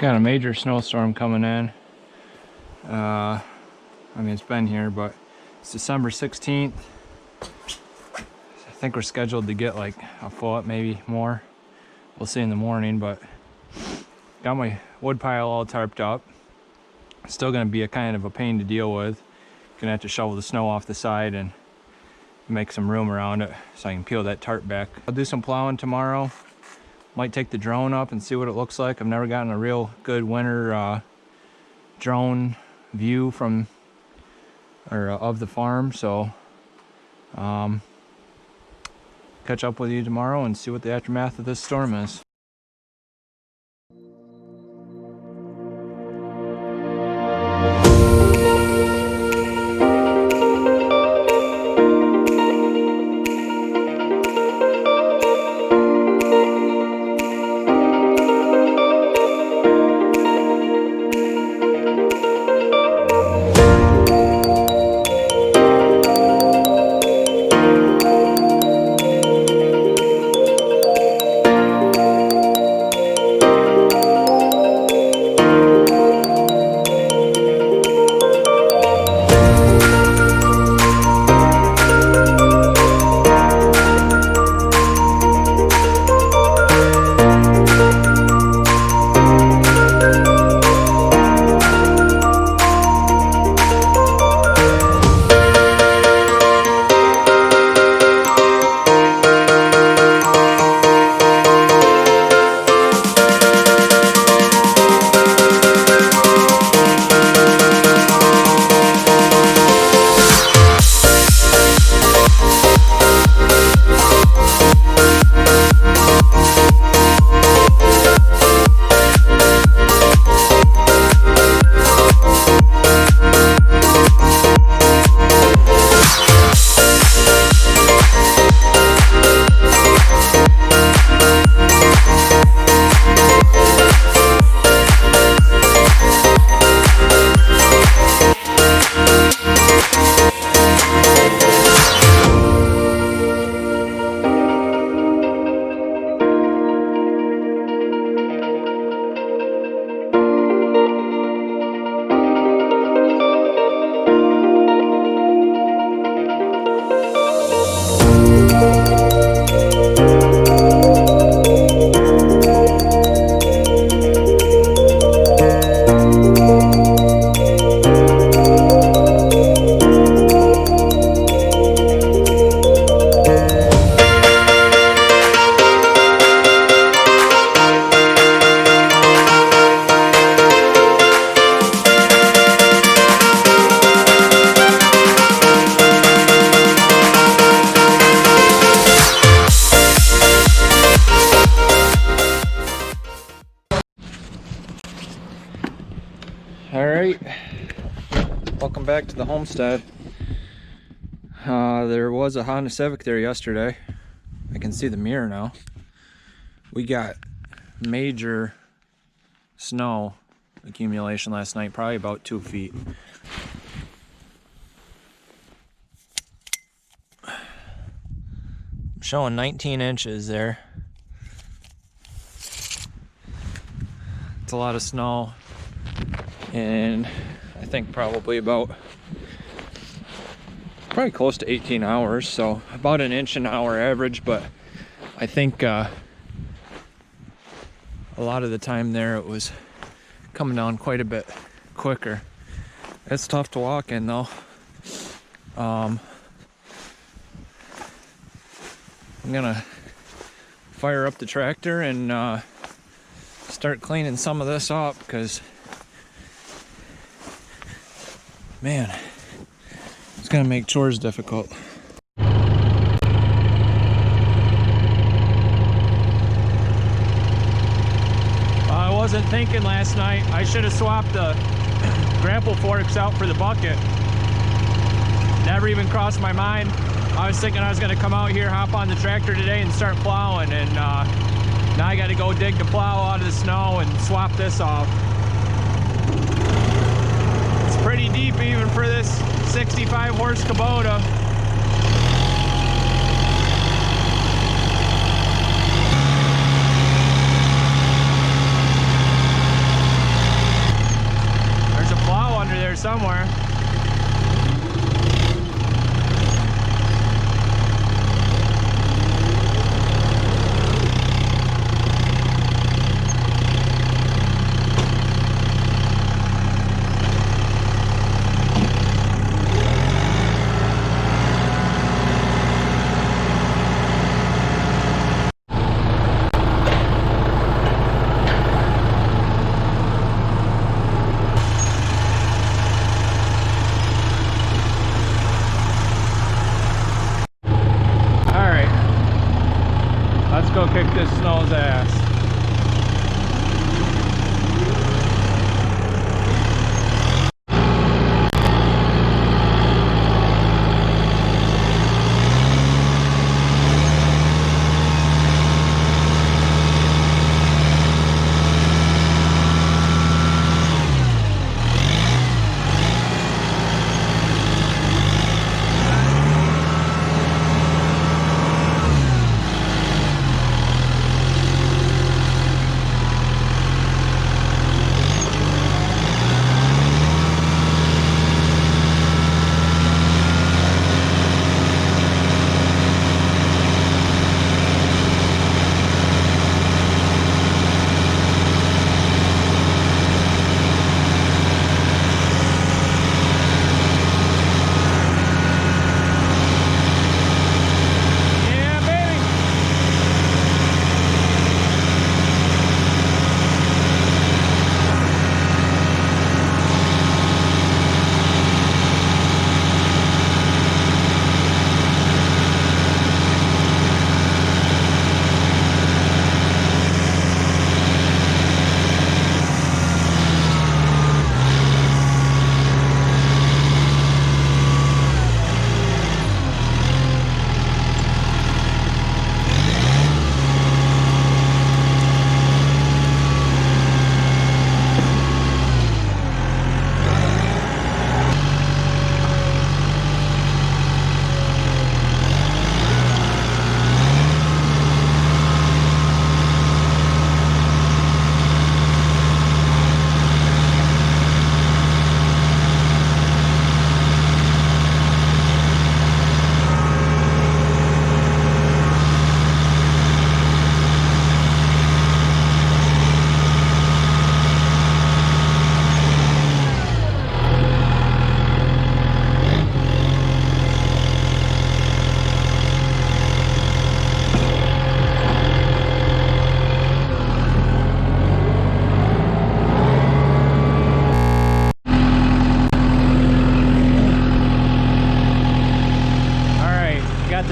Got a major snowstorm coming in. I mean, it's been here, but it's December 16th. I think we're scheduled to get like a foot, maybe more. We'll see in the morning, but got my wood pile all tarped up. Still gonna be a kind of a pain to deal with. Gonna have to shovel the snow off the side and make some room around it so I can peel that tarp back. I'll do some plowing tomorrow. Might take the drone up and see what it looks like. I've never gotten a real good winter drone view from of the farm, so catch up with you tomorrow and see what the aftermath of this storm is. Alright, welcome back to the homestead. There was a Honda Civic there yesterday. I can see the mirror now. We got major snow accumulation last night, probably about 2 feet. I'm showing 19 inches there. It's a lot of snow. And I think probably close to 18 hours, so about an inch an hour average, but I think a lot of the time there it was coming down quite a bit quicker. It's tough to walk in though. I'm gonna fire up the tractor and start cleaning some of this up, because man, it's gonna make chores difficult. I wasn't thinking last night. I should have swapped the grapple forks out for the bucket. Never even crossed my mind. I was thinking I was gonna come out here, hop on the tractor today and start plowing, and now I gotta go dig the plow out of the snow and swap this off. Pretty deep even for this 65 horse Kubota. somewhere. Go kick this snow's ass.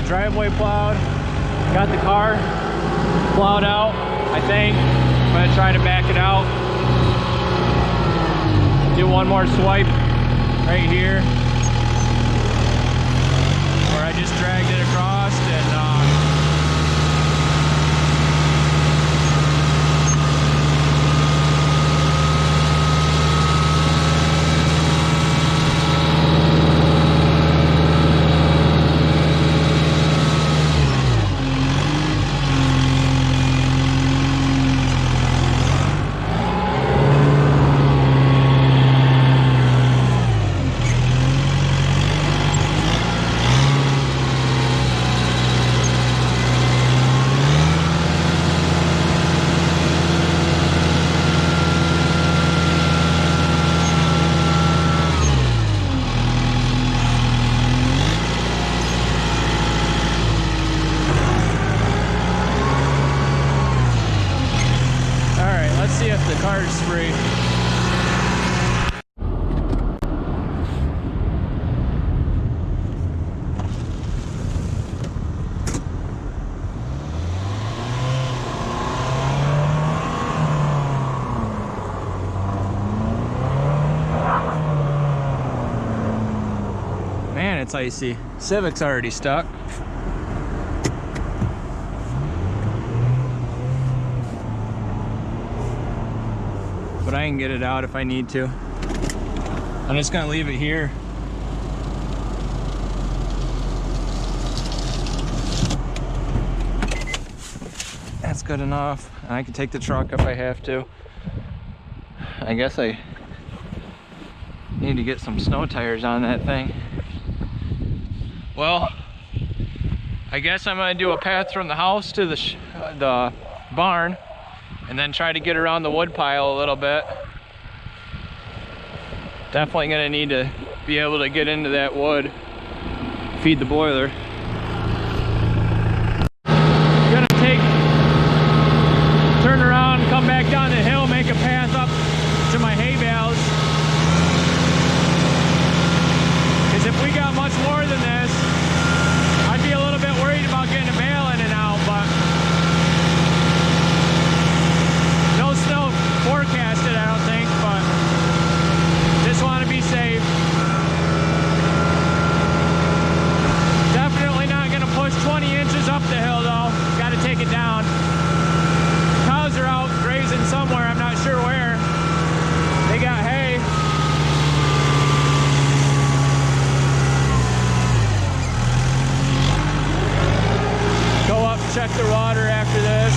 Driveway plowed, got the car plowed out, I think. I'm gonna try to back it out. Do one more swipe right here, where I just dragged it across and see if the car's free. Man, it's icy. Civic's already stuck. But I can get it out if I need to. I'm just gonna leave it here. That's good enough. I can take the truck if I have to. I guess I Need to get some snow tires on that thing. Well, I guess I'm gonna do a path from the house to the barn, and then try to get around the wood pile a little bit. Definitely gonna need to be able to get into that wood, feed the boiler. Gonna turn around, come back down the hill, make a path up to my hay bales. Because if we got much more than this, I'd be a little bit worried about getting a bale in and out, but no snow forecasted, I don't think, but just want to be safe. Definitely not going to push 20 inches up the hill though. Got to take it down. Cows are out grazing somewhere, I'm not sure where. They got hay. Go up, check the water after this.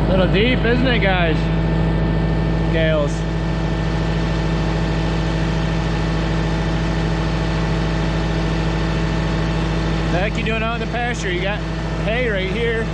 Little deep, isn't it, guys? Gales. What the heck you doing out in the pasture? You got hay right here.